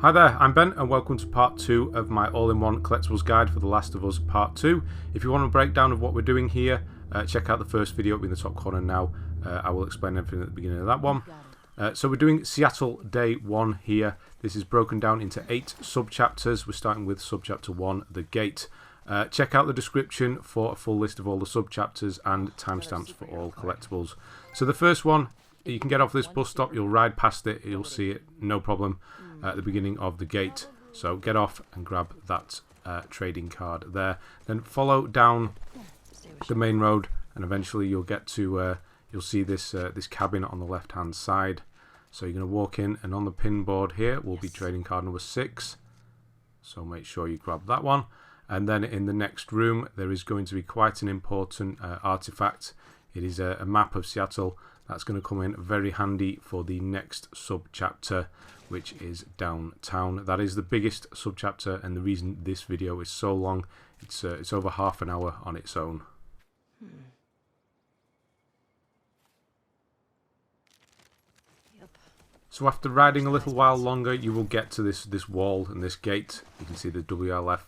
Hi there, I'm Ben and welcome to part 2 of my all-in-one collectibles guide for The Last of Us Part 2. If you want a breakdown of what we're doing here, check out the first video up in the top corner now. I will explain everything at the beginning of that one. So we're doing Seattle Day 1 here. This is broken down into 8 sub-chapters. We're starting with sub-chapter 1, The Gate. Check out the description for a full list of all the sub-chapters and timestamps for all collectibles. So the first one, you can get off this bus stop, you'll ride past it, you'll see it, no problem, at the beginning of the gate. So get off and grab that trading card there. Then follow down the main road and eventually you'll get to, you'll see this this cabin on the left hand side. So you're going to walk in and on the pin board here will be trading card number 6. So make sure you grab that one. And then in the next room there is going to be quite an important artifact. It is a map of Seattle. That's going to come in very handy for the next sub-chapter, which is downtown. That is the biggest sub-chapter, and the reason this video is so long, it's over half an hour on its own. Yep. So after riding a little while longer, you will get to this wall and this gate. You can see the WLF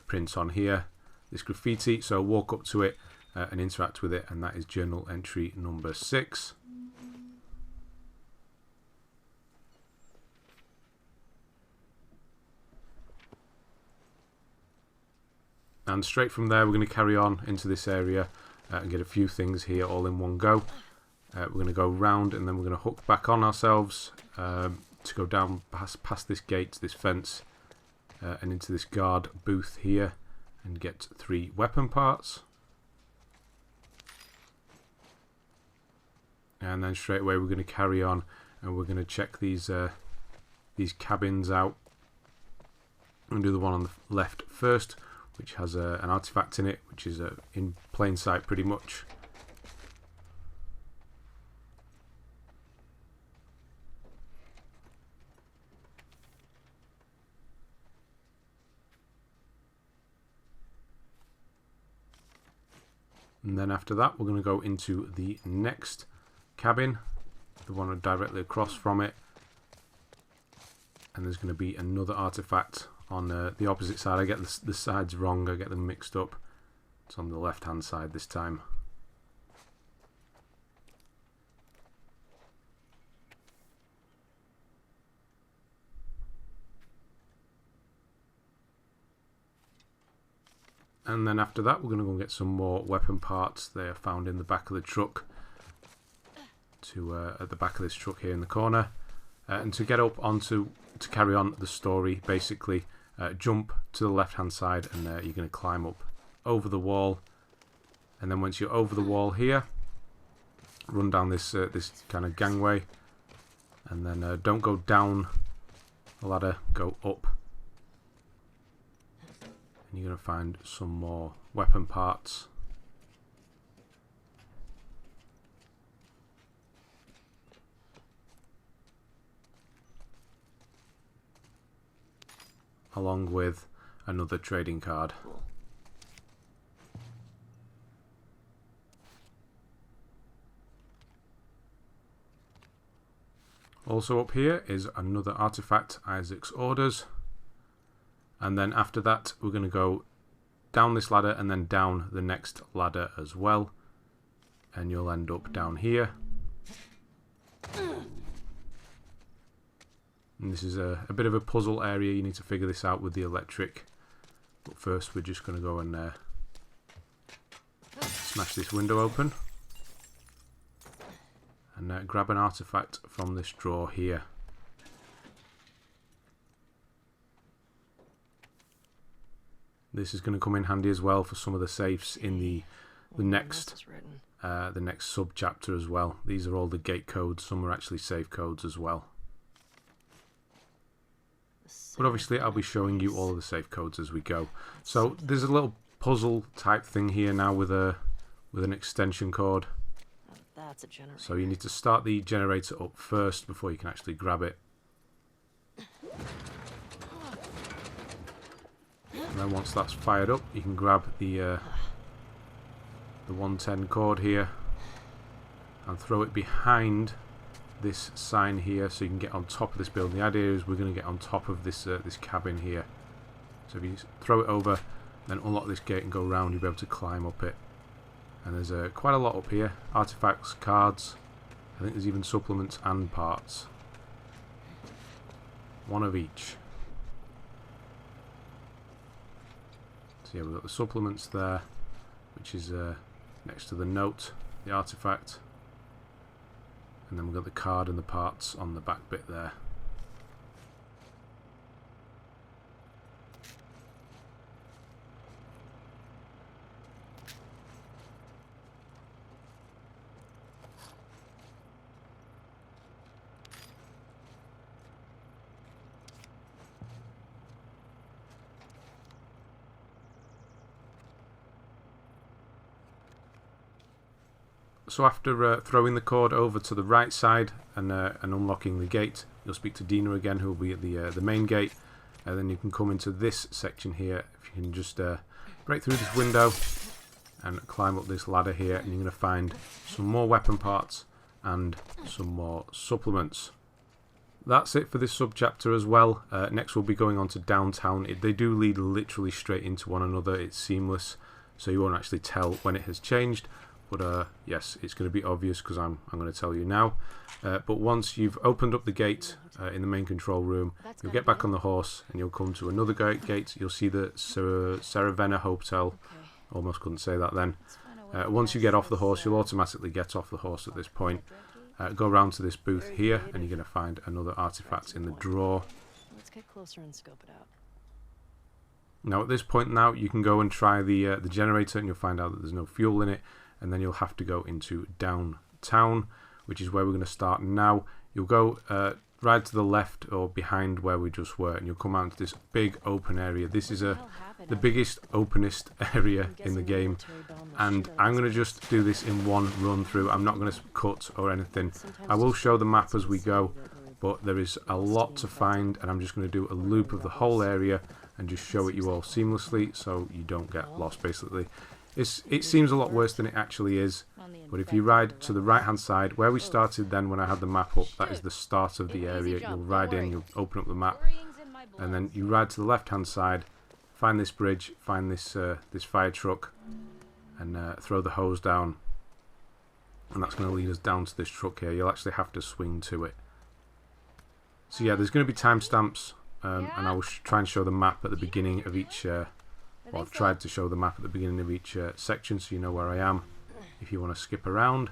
prints on here, this graffiti. So walk up to it and interact with it, and that is journal entry number 6. And straight from there we're going to carry on into this area and get a few things here all in one go. We're going to go round and then we're going to hook back on ourselves to go down past this gate, this fence, and into this guard booth here and get 3 weapon parts. And then straight away we're going to carry on and we're going to check these cabins out. And do the one on the left first, which has an artifact in it, which is in plain sight pretty much. And then after that we're going to go into the next cabin, the one directly across from it, and there's going to be another artifact on the opposite side. I get the sides wrong, I get them mixed up. It's on the left hand side this time. And then after that we're going to go and get some more weapon parts. They are found in the back of the truck, at the back of this truck here in the corner. And to get up onto, to carry on the story, basically jump to the left hand side and you're going to climb up over the wall. And then once you're over the wall here, run down this this kind of gangway, and then don't go down the ladder, go up. And you're going to find some more weapon parts. Along with another trading card. Also up here is another artifact, Isaac's Orders. And then after that we're going to go down this ladder and then down the next ladder as well. And you'll end up down here. And this is a bit of a puzzle area. You need to figure this out with the electric. But first we're just going to go and smash this window open. And grab an artifact from this drawer here. This is going to come in handy as well for some of the safes in the next sub-chapter as well. These are all the gate codes. Some are actually safe codes as well. But obviously I'll be showing you all of the safe codes as we go. So there's a little puzzle type thing here now with an extension cord. That's a generator. So you need to start the generator up first before you can actually grab it. And then once that's fired up, you can grab the 110 cord here and throw it behind this sign here so you can get on top of this building. The idea is we're going to get on top of this this cabin here. So if you throw it over, then unlock this gate and go around, you'll be able to climb up it. And there's quite a lot up here. Artifacts, cards. I think there's even supplements and parts. One of each. So yeah, we've got the supplements there, which is next to the note, the artifact. And then we've got the card and the parts on the back bit there. So after throwing the cord over to the right side and unlocking the gate, you'll speak to Dina again, who will be at the main gate, and then you can come into this section here. If you can just break through this window and climb up this ladder here, and you're going to find some more weapon parts and some more supplements. That's it for this subchapter as well. Next we'll be going on to downtown. They do lead literally straight into one another. It's seamless, so you won't actually tell when it has changed. But yes, it's going to be obvious because I'm going to tell you now. But once you've opened up the gate in the main control room, you'll get back on the horse and you'll come to another gate. You'll see the Saravena Hotel. Almost couldn't say that then. Once you get off the horse, you'll automatically get off the horse at this point. Go around to this booth here and you're going to find another artifact in the drawer. Let's get closer and scope it out. Now at this point now, you can go and try the generator and you'll find out that there's no fuel in it. And then you'll have to go into downtown, which is where we're going to start now. You'll go right to the left or behind where we just were, and you'll come out into this big open area. This is the biggest, openest area in the game, and I'm going to just do this in one run through. I'm not going to cut or anything. I will show the map as we go, but there is a lot to find, and I'm just going to do a loop of the whole area and just show it you all seamlessly so you don't get lost, basically. It seems a lot worse than it actually is, but if you ride to the right hand side, where we started then when I had the map up, that is the start of the area. You'll ride in, you'll open up the map, and then you ride to the left hand side, find this bridge, find this this fire truck, and throw the hose down, and that's going to lead us down to this truck here. You'll actually have to swing to it. So yeah, there's going to be timestamps, and I will try and show the map at the beginning of each well, I've tried to show the map at the beginning of each section so you know where I am if you want to skip around.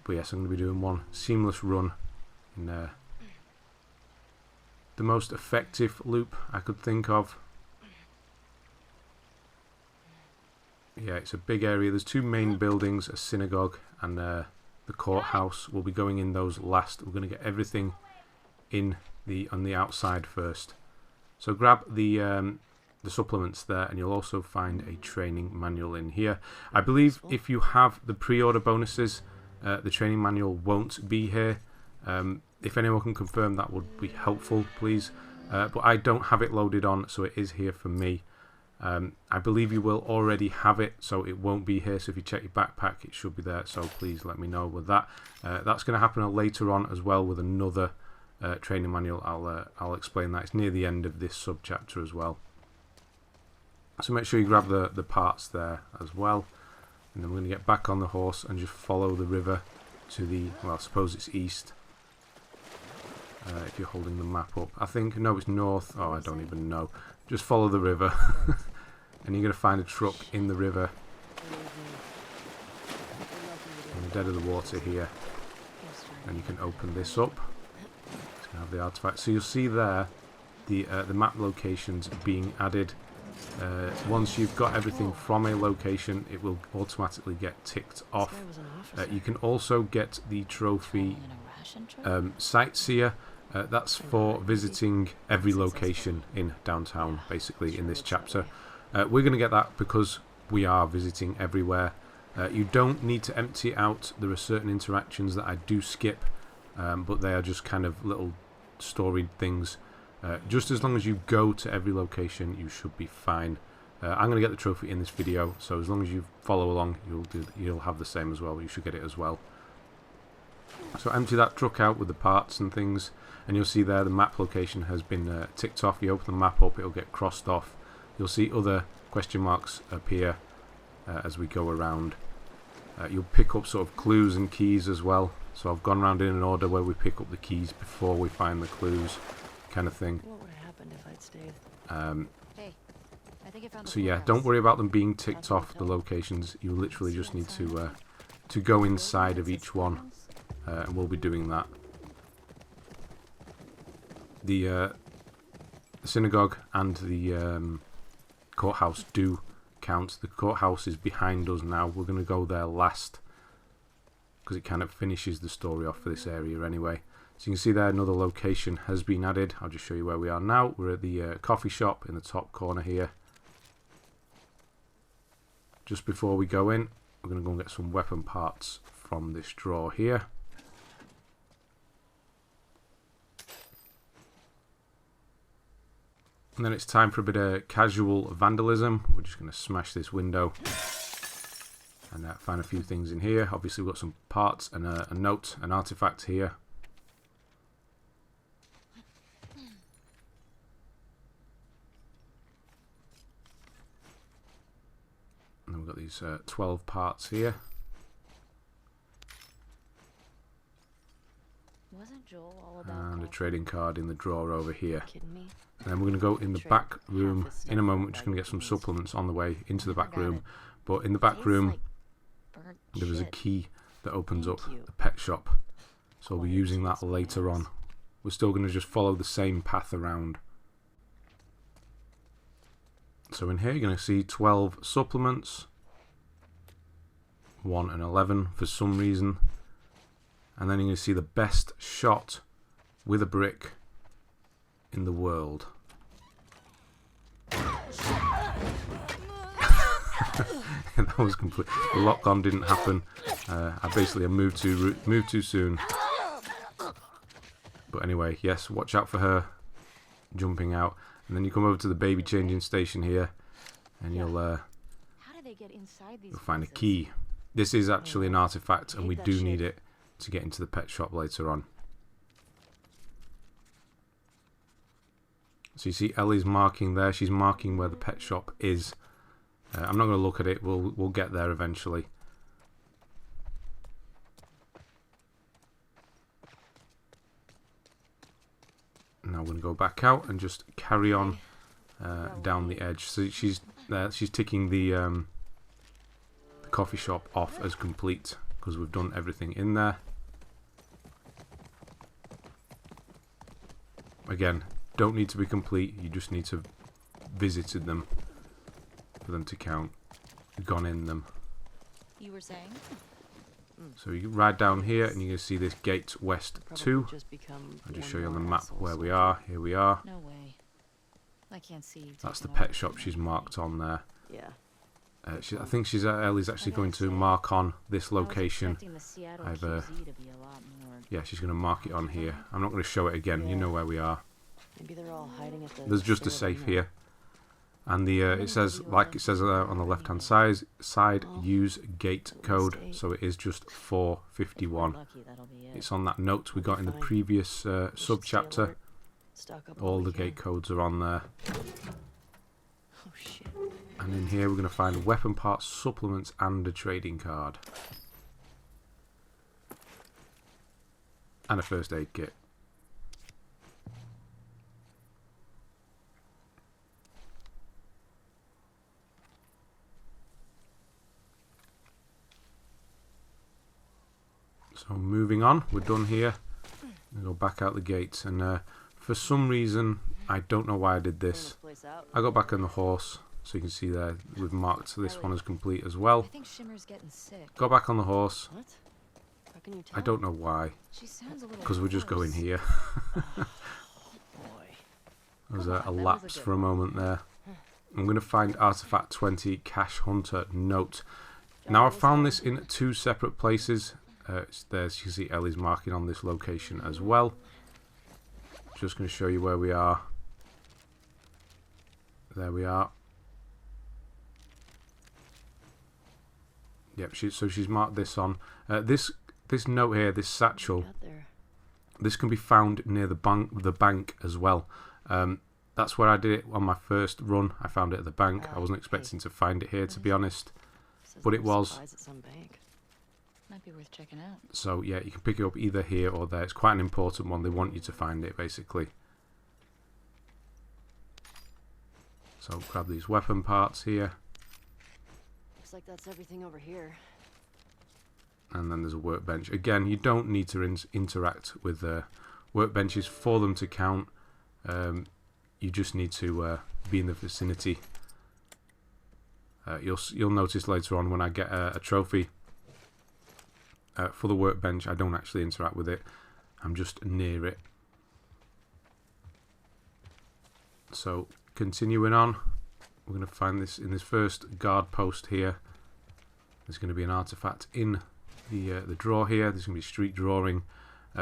But yes, I'm going to be doing one seamless run in the most effective loop I could think of. Yeah, it's a big area. There's two main buildings, a synagogue and the courthouse. We'll be going in those last. We're going to get everything in on the outside first. So grab the supplements there, and you'll also find a training manual in here. I believe if you have the pre-order bonuses, the training manual won't be here. If anyone can confirm, that would be helpful, please. But I don't have it loaded on, so it is here for me. I believe you will already have it, so it won't be here. So if you check your backpack, it should be there. So please let me know with that. That's going to happen later on as well with another training manual. I'll explain that. It's near the end of this subchapter as well. So make sure you grab the parts there as well. And then we're going to get back on the horse and just follow the river to the, well, I suppose it's east. If you're holding the map up. I think, no, it's north. Oh, I don't even know. Just follow the river. And you're going to find a truck in the river. In the dead of the water here. And you can open this up. It's going to have the artifact. So you'll see there the map locations being added. Once you've got everything from a location, it will automatically get ticked off. You can also get the trophy Sightseer. That's for visiting every location in downtown, basically, in this chapter. We're going to get that because we are visiting everywhere. You don't need to empty out. There are certain interactions that I do skip, but they are just kind of little storied things. Just as long as you go to every location, you should be fine. I'm going to get the trophy in this video, so as long as you follow along, you'll have the same as well. You should get it as well. So empty that truck out with the parts and things, and you'll see there the map location has been ticked off. You open the map up, it'll get crossed off. You'll see other question marks appear as we go around. You'll pick up sort of clues and keys as well. So I've gone around in an order where we pick up the keys before we find the clues, kind of thing. What would have happened if I'd stayed? Hey, I think I found the So yeah, courthouse. don't worry about them being ticked off, the locations. You literally just need to go inside of each one, and we'll be doing that. The synagogue and the courthouse do count. The courthouse is behind us now. We're going to go there last because it kind of finishes the story off for this area anyway. So you can see there another location has been added. I'll just show you where we are now. We're at the coffee shop in the top corner here. Just before we go in, we're going to go and get some weapon parts from this drawer here. And then it's time for a bit of casual vandalism. We're just going to smash this window and find a few things in here. Obviously we've got some parts and a note, an artifact here. And then we've got these 12 parts here. Wasn't Joel all about And a golf? trading card in the drawer over here. Kidding me? And then we're going to go in the back room in a moment. We're just going to get some supplements on the way into the back room. But in the back Tastes room, like burnt there was a shit. key that opens up Thank you. the pet shop. So we'll be using that later on. We're still going to just follow the same path around. So in here you're going to see 12 supplements. 1 and 11 for some reason. And then you're going to see the best shot with a brick in the world. That was complete. The lock on didn't happen. I basically moved too soon. But anyway, yes, watch out for her jumping out. And then you come over to the baby changing station here, and you'll How do they get inside these find a places? key. This is actually an artifact, and we Hate that do shit. need it to get into the pet shop later on. So you see Ellie's marking there. She's marking where the pet shop is. I'm not going to look at it. We'll get there eventually. Now we're going to go back out and just carry on down the edge. So she's there. She's ticking the coffee shop off as complete because we've done everything in there. Again, don't need to be complete. You just need to visited them for them to count. Gone in them. You were saying? So you ride down here and you're going to see this gate west 2. Just become I'll just one show you on the more map asshole where we soldier. are. Here we are. No way. I can't see you. That's the taking pet over. shop she's marked on there. Yeah. I think Ellie's actually going to mark on this location. I was expecting the Seattle I've, QZ to be a lot more. Yeah, she's going to mark it on here. I'm not going to show it again. You know where we are. Maybe they're all hiding at the. There's just a State safe Arena. here. And the it says, like it says on the left hand side, use gate code. So it is just If we're 451. lucky, that'll be it. It's on that note we got in the Fine. previous We should sub stay chapter. alert, stock up All we the can. gate codes are on there. Oh shit. And in here we're going to find weapon parts, supplements, and a trading card. And a first aid kit. So moving on, we're done here. We go back out the gates, and for some reason, I don't know why I did Clean this. place out. I got back on the horse, so you can see there we've marked this one as complete as I well. think Shimmer's getting sick. Got back on the horse. What? How can you tell? I don't know why, She sounds a little. because we're just going hoarse. here. Boy. There was Come a on, that was a lapse good for a moment there. I'm going to find Artifact 20 Cash Hunter Note. Now I've found this in 2 separate places. There's, you can see Ellie's marking on this location as well. Just going to show you where we are. There we are. Yep, so she's marked this on. This this note here, this satchel, Got there. this can be found near the bank as well. That's where I did it on my first run. I found it at the bank. I wasn't expecting to find it here, to be honest. Says But it there's was. supplies at some bank. Might be worth checking out. So yeah, you can pick it up either here or there. It's quite an important one. They want you to find it, basically. So grab these weapon parts here. Looks like that's everything over here. And then there's a workbench. Again, you don't need to interact with workbenches for them to count. You just need to be in the vicinity. You'll notice later on when I get a trophy for the workbench, I don't actually interact with it. I'm just near it. So continuing on, we're going to find this in this first guard post here. There's going to be an artifact in the drawer here. There's going to be street drawing.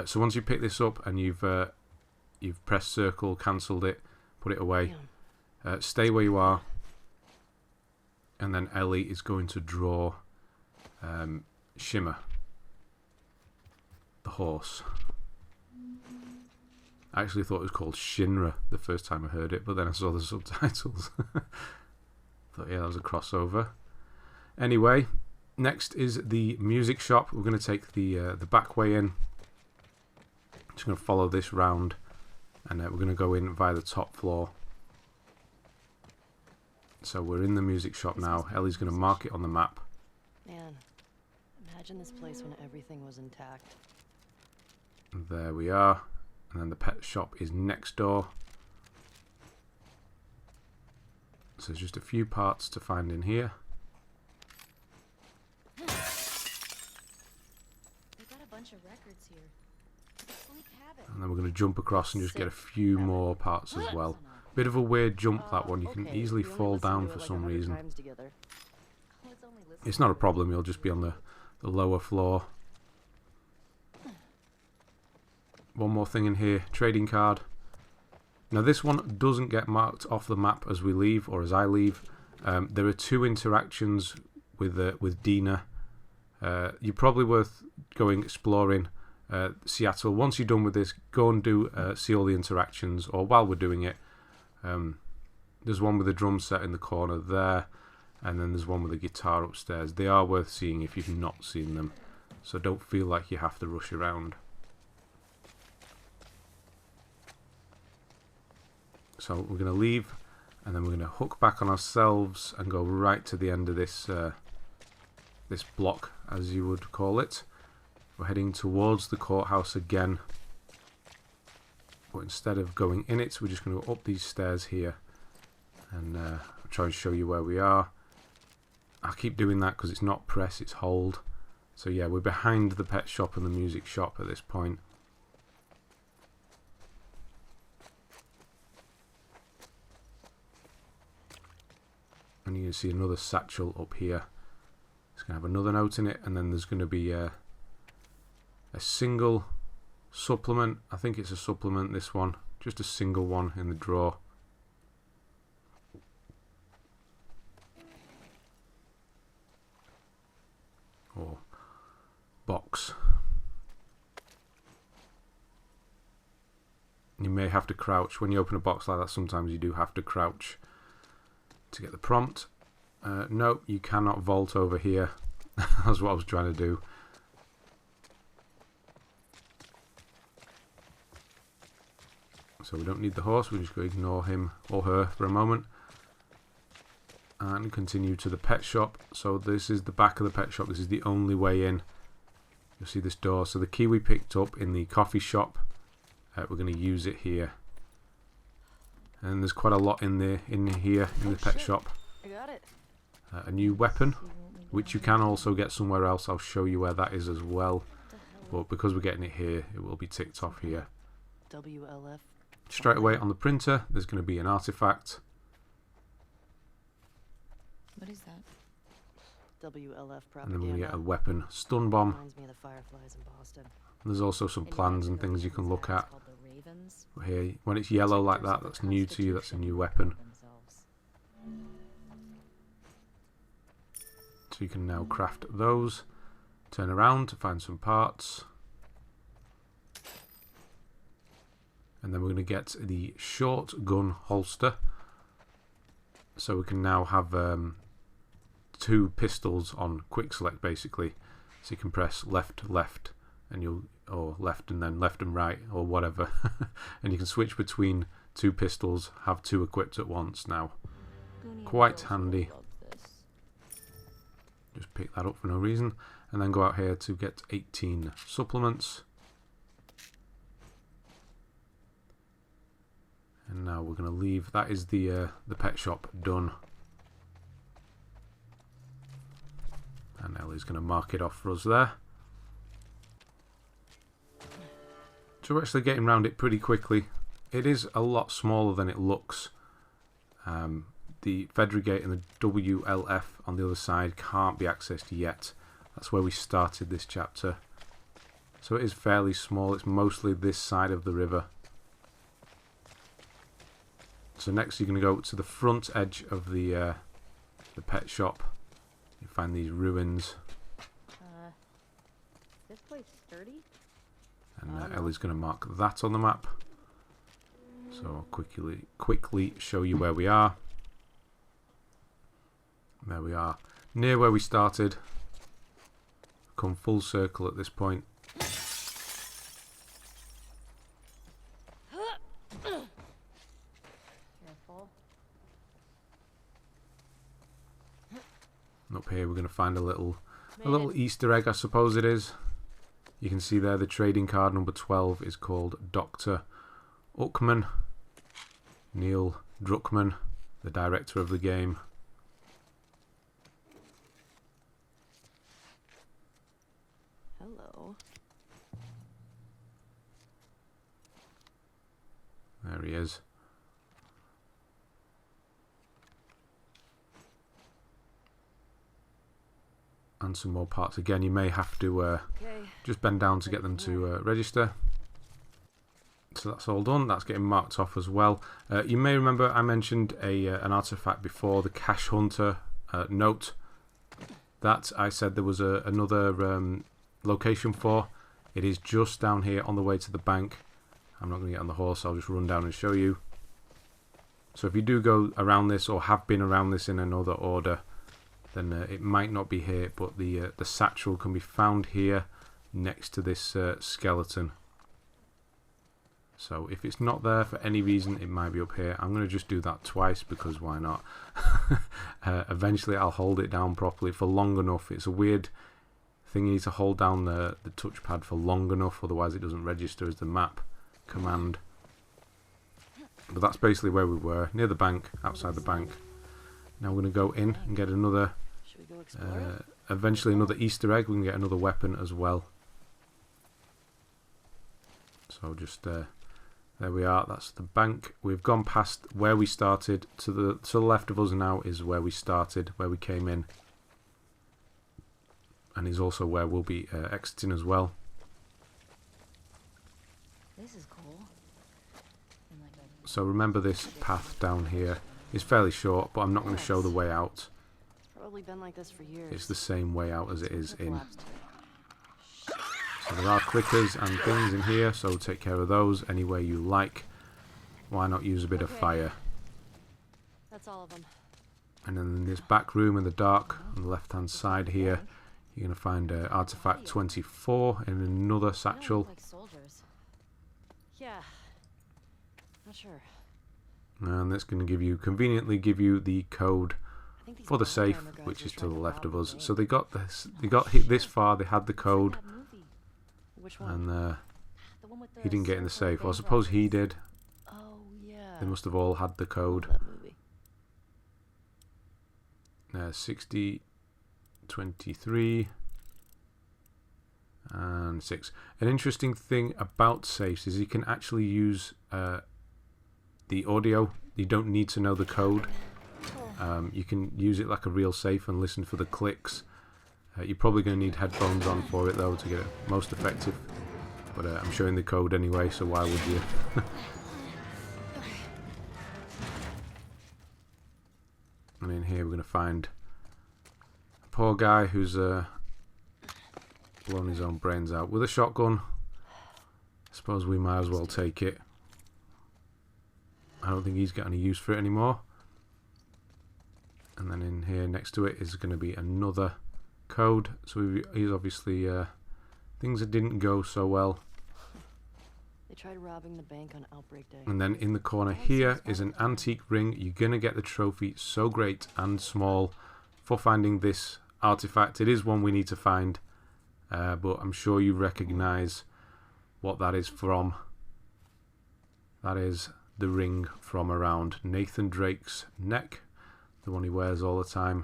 So once you pick this up and you've pressed circle, cancelled it, put it away, stay where you are, and then Ellie is going to draw Shimmer, the horse. I actually thought it was called Shinra the first time I heard it, but then I saw the subtitles. Thought, yeah, that was a crossover. Anyway, next is the music shop. We're going to take the back way in. Just going to follow this round, and we're going to go in via the top floor. So we're in the music shop now. Ellie's going to mark it on the map. Man, imagine this place when everything was intact. And there we are. And then the pet shop is next door. So there's just a few parts to find in here. They've got a bunch of records here. Sleek habit. And then we're going to jump across and just get a few more parts as well. Bit of a weird jump, that one. You can easily fall down for some reason. It's not a problem, you'll just be on the lower floor. One more thing in here, trading card. Now this one doesn't get marked off the map as we leave, or as I leave. There are two interactions with Dina. You're probably worth going exploring Seattle. Once you're done with this, go and see all the interactions, or while we're doing it. There's one with a drum set in the corner there, and then there's one with a guitar upstairs. They are worth seeing if you've not seen them, so don't feel like you have to rush around. So we're going to leave, and then we're going to hook back on ourselves and go right to the end of this this block, as you would call it. We're heading towards the courthouse again, but instead of going in it, we're just going to go up these stairs here, and I'll try and show you where we are. I'll keep doing that because it's not press, it's hold. So yeah, we're behind the pet shop and the music shop at this point. And you can see another satchel up here. It's going to have another note in it, and then there's going to be a single supplement. I think it's a supplement, this one. Just a single one in the drawer. Or box. You may have to crouch. When you open a box like that, sometimes you do have to crouch to get the prompt. No, you cannot vault over here. That's what I was trying to do. So we don't need the horse, we're just going to ignore him or her for a moment. And continue to the pet shop. So this is the back of the pet shop, this is the only way in. You'll see this door. So the key we picked up in the coffee shop, we're going to use it here. And there's quite a lot in here in the pet shop. I got it. A new weapon, which you can also get somewhere else. I'll show you where that is as well. But because we're getting it here, it will be ticked off here. WLF. Straight away on the printer, there's going to be an artifact. What is that? WLF propaganda. And then we're going to get a weapon, stun bomb. Reminds me of the Fireflies in Boston. There's also some plans and things you can look at. Called the Ravens. Here, when it's yellow like that, that's new to you, that's a new weapon. So you can now craft those Turn around to find some parts. And then we're going to get the short gun holster. So we can now have 2 pistols on quick select basically. So you can press left, left, and or left and then left and right, or whatever. And you can switch between 2 pistols, have 2 equipped at once now. Quite handy. Just pick that up for no reason. And then go out here to get 18 supplements. And now we're going to leave. That is the pet shop done. And Ellie's going to mark it off for us there. So we're actually getting around it pretty quickly. It is a lot smaller than it looks. The FEDRA gate and the WLF on the other side can't be accessed yet. That's where we started this chapter. So it is fairly small. It's mostly this side of the river. So next you're going to go to the front edge of the pet shop. You find these ruins. This place sturdy? And Ellie's going to mark that on the map. So I'll quickly show you where we are. There we are. Near where we started. Come full circle at this point. Careful. And up here we're going to find a little Easter egg, I suppose it is. You can see there the trading card number 12 is called Dr. Uckmann. Neil Druckmann, the director of the game. Hello. There he is. And some more parts. Again, you may have to just bend down to get them to register. So that's all done. That's getting marked off as well. You may remember I mentioned an artifact before, the Cash Hunter note. That I said there was another location for. It is just down here on the way to the bank. I'm not going to get on the horse, I'll just run down and show you. So if you do go around this or have been around this in another order, then it might not be here, but the satchel can be found here next to this skeleton. So if it's not there for any reason, it might be up here. I'm going to just do that twice because why not? Eventually I'll hold it down properly for long enough. It's a weird thing, you need to hold down the touchpad for long enough, otherwise it doesn't register as the map command. But that's basically where we were, near the bank, outside the bank. Now we're going to go in and get another, eventually another Easter egg. We can get another weapon as well. So just there we are. That's the bank. We've gone past where we started. To the left of us now is where we started, where we came in, and is also where we'll be exiting as well. This is cool. So remember, this path down here is fairly short, but I'm not going to show the way out. It's probably been like this for years. It's the same way out as it is in. So there are clickers and things in here, so take care of those any way you like. Why not use a bit of fire? That's all of them. And then in this back room in the dark on the left hand side here, you're going to find Artefact 24 in another satchel. Like soldiers. Yeah. Not sure. And that's going to conveniently give you the code for the safe, which is to the left of us. So they got hit this far, they had the code, and he didn't get in the safe. Well, I suppose he did. Oh yeah. They must have all had the code. 60, 23, and 6. An interesting thing about safes is you can actually use the audio. You don't need to know the code. You can use it like a real safe and listen for the clicks. You're probably going to need headphones on for it though to get it most effective. But I'm showing the code anyway, so why would you? And in here we're going to find a poor guy who's blown his own brains out with a shotgun. I suppose we might as well take it. I don't think he's got any use for it anymore. And then in here next to it is going to be another code. So he's obviously things that didn't go so well. They tried robbing the bank on Outbreak Day. And then in the corner here is an antique ring. You're going to get the trophy So Great and Small for finding this artifact. It is one we need to find, but I'm sure you recognize what that is from. That is the ring from around Nathan Drake's neck, the one he wears all the time.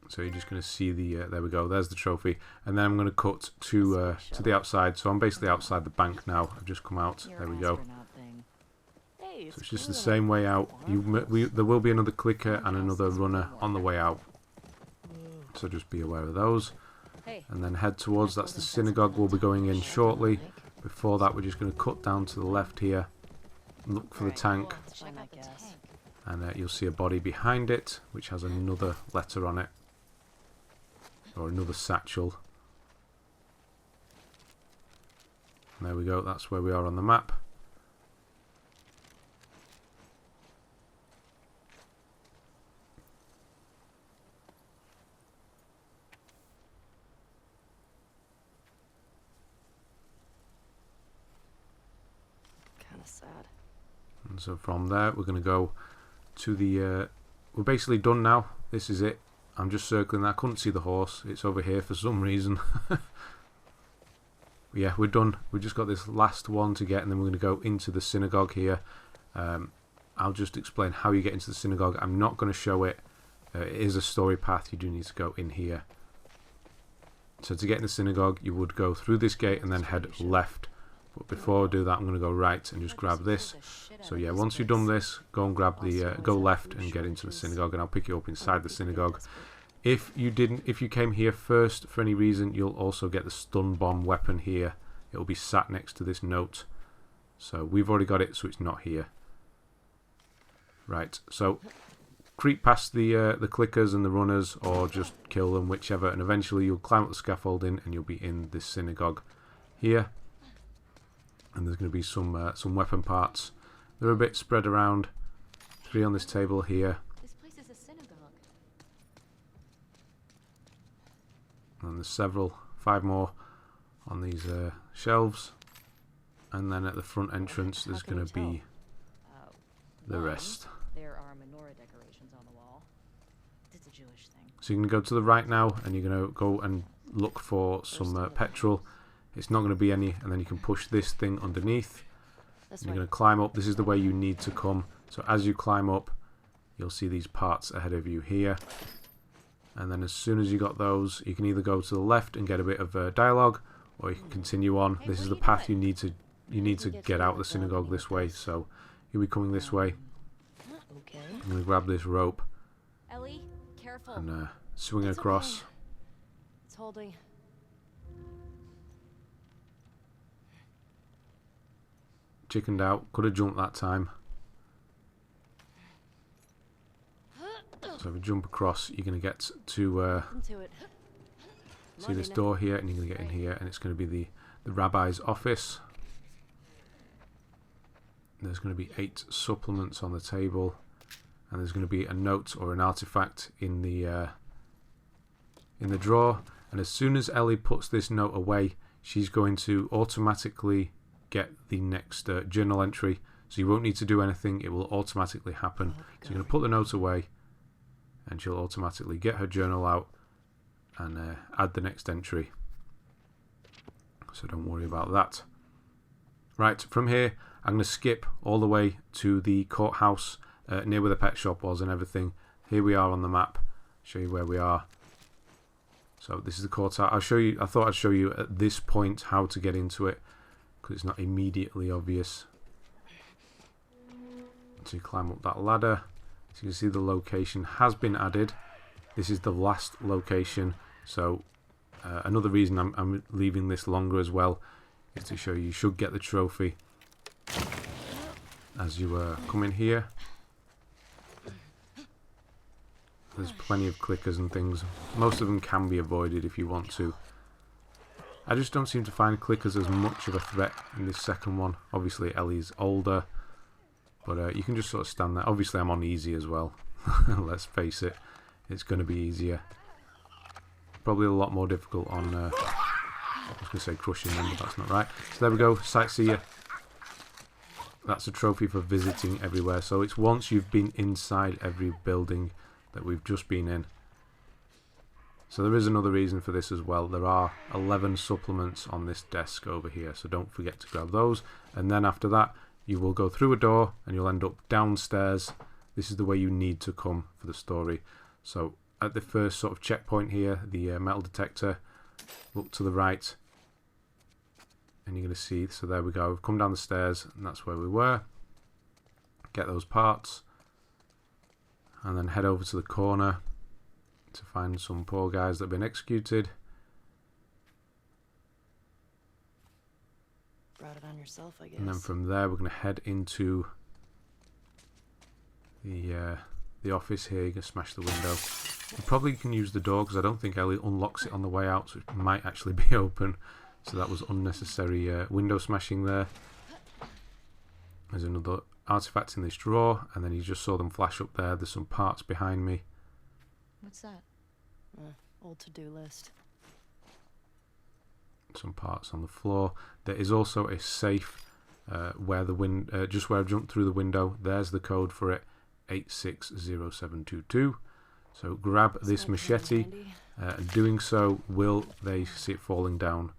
So you're just going to see the there we go, there's the trophy. And then I'm going to cut to the outside. So I'm basically outside the bank now. I've just come out. There we go. So it's just the same way out. There will be another clicker and another runner on the way out. So just be aware of those. And then head towards, that's the synagogue we'll be going in shortly. Before that, we're just going to cut down to the left here. Look for the tank. And you'll see a body behind it, which has another letter on it. Or another satchel. And there we go, that's where we are on the map. Kinda sad. And so from there, we're going to go to the... we're basically done now. This is it. I'm just circling that. I couldn't see the horse. It's over here for some reason. Yeah, we're done. We've just got this last one to get, and then we're going to go into the synagogue here. I'll just explain how you get into the synagogue. I'm not going to show it. It is a story path. You do need to go in here. So to get in the synagogue, you would go through this gate and then head left. But before I do that, I'm going to go right and just grab this. So yeah, once you've done this, go and grab the go left and get into the synagogue, and I'll pick you up inside the synagogue. If you came here first for any reason, you'll also get the stun bomb weapon here. It'll be sat next to this note. So we've already got it, so it's not here. Right. So creep past the clickers and the runners, or just kill them, whichever, and eventually you'll climb up the scaffolding and you'll be in this synagogue here. And there's going to be some weapon parts. They're a bit spread around. 3 on this table here. This place is a synagogue. And there's 5 more on these shelves. And then at the front entrance, there's going to be the rest. There are menorah decorations on the wall. It's a Jewish thing. So you're going to go to the right now, and you're going to go and look for some petrol. It's not going to be any, and then you can push this thing underneath. You're going to climb up. This is the way you need to come. So as you climb up, you'll see these parts ahead of you here. And then as soon as you got those, you can either go to the left and get a bit of dialogue, or you can continue on. This is the path you need to get out of the synagogue this way. So you'll be coming this way. I'm going to grab this rope Ellie, careful. and swing across. It's holding. Chickened out. Could have jumped that time. So if you jump across, you're going to get to see this door here, and you're going to get in here, and it's going to be the Rabbi's office. There's going to be 8 supplements on the table, and there's going to be a note or an artifact in the drawer. And as soon as Ellie puts this note away, she's going to automatically get the next journal entry. So you won't need to do anything, it will automatically happen. So you're going to put the note away, and she'll automatically get her journal out and add the next entry. So don't worry about that. Right, from here I'm going to skip all the way to the courthouse near where the pet shop was and everything. Here we are on the map. Show you where we are. So this is the courthouse. I thought I'd show you at this point how to get into it, because it's not immediately obvious. So you climb up that ladder. So you can see the location has been added. This is the last location. So another reason I'm leaving this longer as well is to show you should get the trophy as you come in here. There's plenty of clickers and things. Most of them can be avoided if you want to. I just don't seem to find clickers as much of a threat in this second one. Obviously Ellie's older, but you can just sort of stand there. Obviously I'm on easy as well. Let's face it, it's going to be easier. Probably a lot more difficult on, I was going to say crushing them, but that's not right. So there we go, Sightseer. That's a trophy for visiting everywhere. So it's once you've been inside every building that we've just been in. So there is another reason for this as well. There are 11 supplements on this desk over here, so don't forget to grab those. And then after that, you will go through a door and you'll end up downstairs. This is the way you need to come for the story. So at the first sort of checkpoint here, the metal detector, look to the right. And you're going to see, so there we go, we've come down the stairs and that's where we were. Get those parts. And then head over to the corner to find some poor guys that have been executed. Brought it on yourself, I guess. And then from there we're going to head into the office here. You can smash the window. You probably can use the door because I don't think Ellie unlocks it on the way out, so it might actually be open. So that was unnecessary window smashing there. There's another artifact in this drawer, and then you just saw them flash up there. There's some parts behind me. What's that? Old to-do list. Some parts on the floor. There is also a safe where the just where I jumped through the window. There's the code for it, 860722. So grab this machete. Doing so will they see it falling down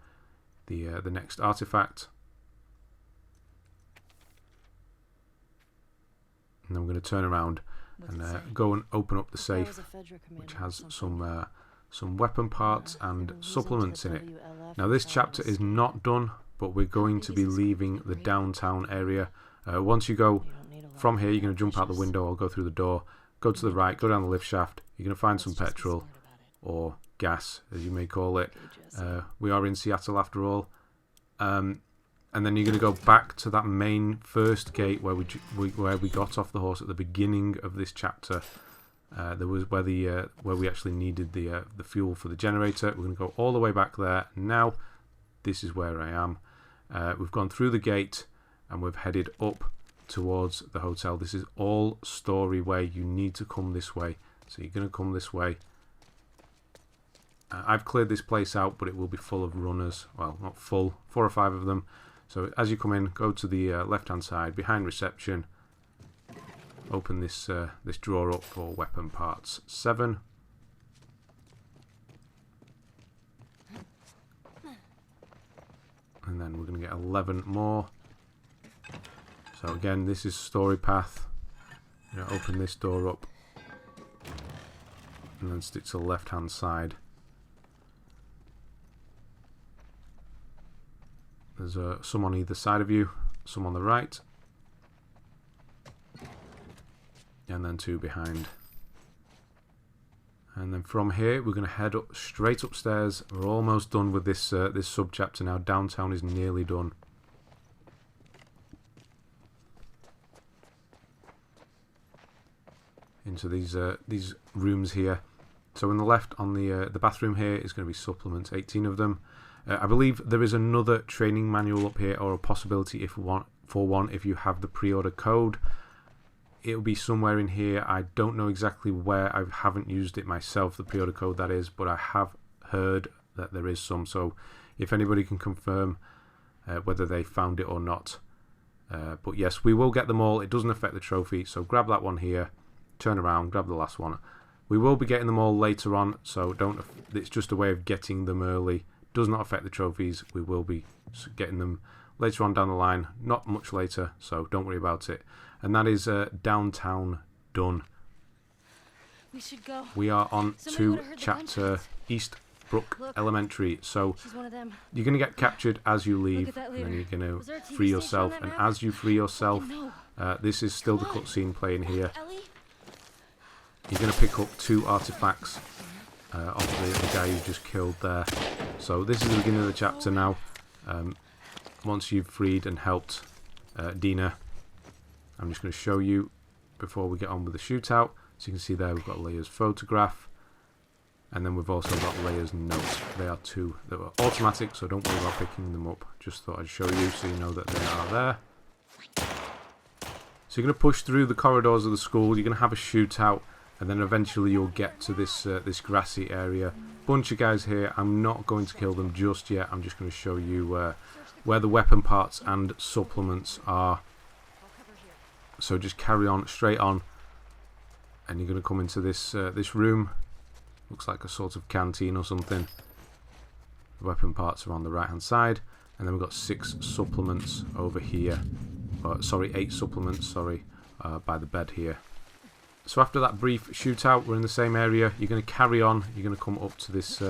the next artifact. And then we're going to turn around and go and open up the safe, which has some weapon parts and supplements in it. Now this chapter is not done, but we're going to be leaving the downtown area. Once you go from here, you're going to jump out the window or go through the door, go to the right, go down the lift shaft. You're going to find some petrol or gas, as you may call it. We are in Seattle after all. And then you're going to go back to that main first gate where we got off the horse at the beginning of this chapter. There was where we actually needed the fuel for the generator. We're going to go all the way back there. Now this is where I am. We've gone through the gate and we've headed up towards the hotel. This is all story way. You need to come this way. So you're going to come this way. I've cleared this place out, but it will be full of runners. Well, not full, 4 or 5 of them. So as you come in, go to the left-hand side, behind reception. Open this this drawer up for weapon parts 7. And then we're going to get 11 more. So again, this is story path. Open this door up. And then stick to the left-hand side. There's some on either side of you, some on the right, and then 2 behind. And then from here, we're going to head up straight upstairs. We're almost done with this this sub-chapter now. Downtown is nearly done. Into these rooms here. So on the left, on the bathroom here, is going to be supplements, 18 of them. I believe there is another training manual up here, or a possibility if you have the pre-order code. It'll be somewhere in here. I don't know exactly where. I haven't used it myself, the pre-order code that is, but I have heard that there is some. So if anybody can confirm whether they found it or not. But yes, we will get them all. It doesn't affect the trophy. So grab that one here, turn around, grab the last one. We will be getting them all later on, so it's just a way of getting them early. Does not affect the trophies. We will be getting them later on down the line, not much later, so don't worry about it. And that is downtown done. We should go. We are on to chapter Eastbrook Elementary. So you're going to get captured as you leave, and then you're going to free yourself. And as you free yourself, this is still the cutscene playing here. You're going to pick up 2 artifacts of the guy you just killed there. So this is the beginning of the chapter now. Once you've freed and helped Dina, I'm just going to show you before we get on with the shootout. So you can see there we've got Leah's photograph, and then we've also got Leah's notes. They are two that were automatic, so don't worry about picking them up. Just thought I'd show you so you know that they are there. So you're going to push through the corridors of the school, you're going to have a shootout, and then eventually you'll get to this this grassy area. Bunch of guys here. I'm not going to kill them just yet. I'm just going to show you where the weapon parts and supplements are. So just carry on, straight on, and you're going to come into this this room. Looks like a sort of canteen or something. The weapon parts are on the right hand side, and then we've got 6 supplements over here. Sorry, 8 supplements, sorry, by the bed here. So after that brief shootout, we're in the same area. You're going to carry on. You're going to come up to this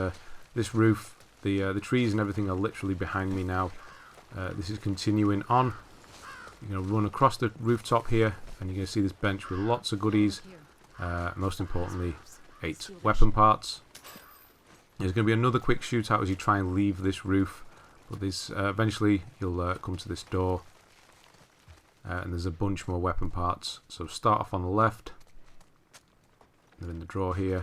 this roof. The trees and everything are literally behind me now. This is continuing on. You're going to run across the rooftop here, and you're going to see this bench with lots of goodies. Most importantly, 8 weapon parts. There's going to be another quick shootout as you try and leave this roof, but this eventually you'll come to this door, and there's a bunch more weapon parts. So start off on the left. They're in the drawer here,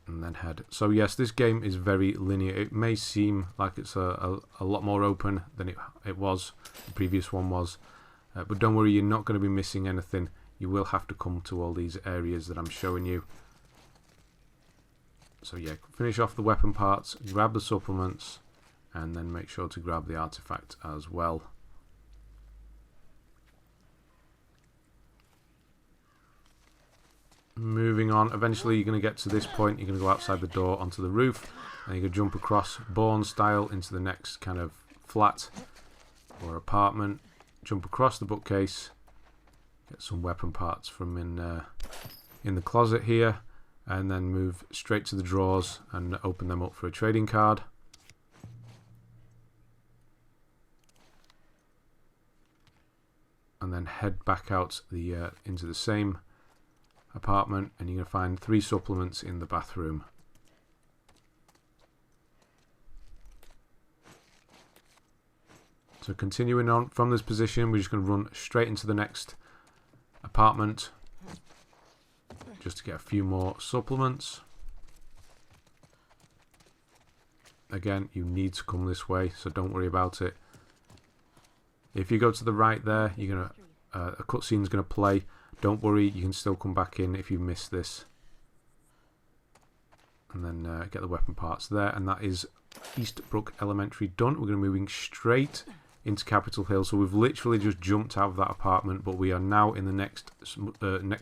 and then head. So yes, this game is very linear. It may seem like it's a lot more open than it was, the previous one was, but don't worry, you're not going to be missing anything. You will have to come to all these areas that I'm showing you. So yeah, finish off the weapon parts, grab the supplements, and then make sure to grab the artifact as well. Moving on, eventually you're going to get to this point. You're going to go outside the door onto the roof, and you're going to jump across Bourne style into the next kind of flat or apartment. Jump across the bookcase, get some weapon parts from in the closet here, and then move straight to the drawers and open them up for a trading card. And then head back out into the same apartment, and you're going to find 3 supplements in the bathroom. So continuing on from this position, we're just going to run straight into the next apartment just to get a few more supplements. Again, you need to come this way, so don't worry about it. If you go to the right there, you're gonna a cutscene's going to play. Don't worry, you can still come back in if you miss this. And then get the weapon parts there. And that is Eastbrook Elementary done. We're going to be moving straight into Capitol Hill. So we've literally just jumped out of that apartment, but we are now in the next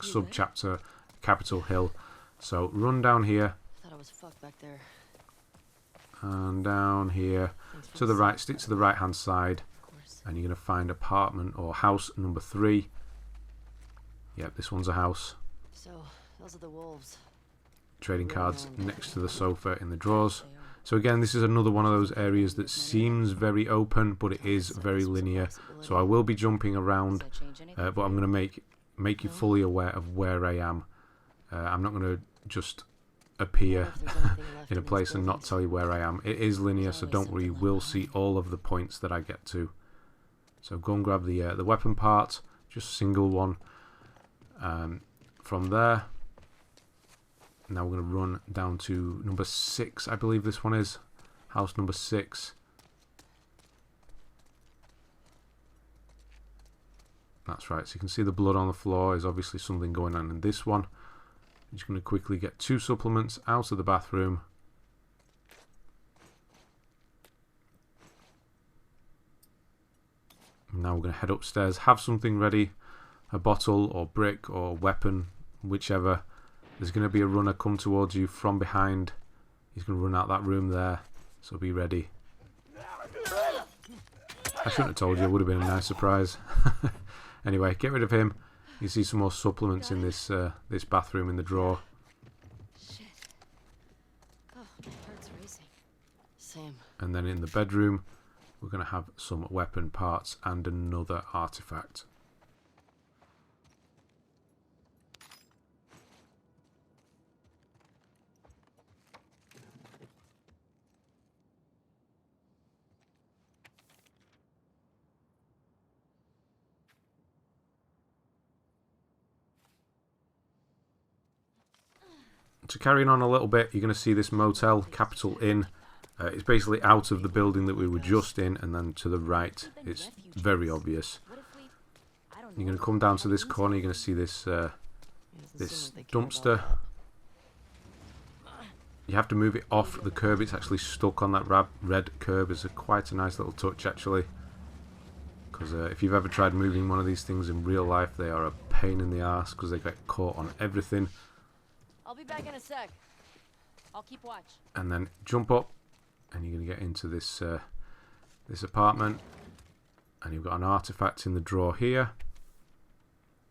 sub-chapter, Capitol Hill. So run down here. Thought I was fucked back there. And down here to the right. Stick to the right-hand side. And you're going to find apartment or house number 3. Yep, this one's a house. So, those are the wolves. Trading cards next to the sofa in the drawers. So again, this is another one of those areas that seems very open, but it is very linear. So I will be jumping around, but I'm going to make you fully aware of where I am. I'm not going to just appear in a place and not tell you where I am. It is linear, so don't worry, you will see all of the points that I get to. So go and grab the weapon part, just a single one. From there, now we're going to run down to number 6, I believe this one is. House number 6. That's right, so you can see the blood on the floor is obviously something going on in this one. I'm just going to quickly get 2 supplements out of the bathroom. Now we're going to head upstairs, have something ready, a bottle or brick or weapon, whichever. There's going to be a runner come towards you from behind. He's going to run out that room there, so be ready. I shouldn't have told you, it would have been a nice surprise. Anyway, get rid of him. You see some more supplements in this this bathroom in the drawer. Shit. Oh, my heart's racing. Same. And then in the bedroom, we're going to have some weapon parts and another artifact. So carrying on a little bit, you're going to see this motel, Capital Inn. It's basically out of the building that we were just in, and then to the right, it's very obvious. You're going to come down to this corner, you're going to see this this dumpster. You have to move it off the curb, it's actually stuck on that red curb. It's quite a nice little touch actually. Because if you've ever tried moving one of these things in real life, they are a pain in the ass because they get caught on everything. I'll be back in a sec. I'll keep watch. And then jump up, and you're going to get into this this apartment, and you've got an artifact in the drawer here.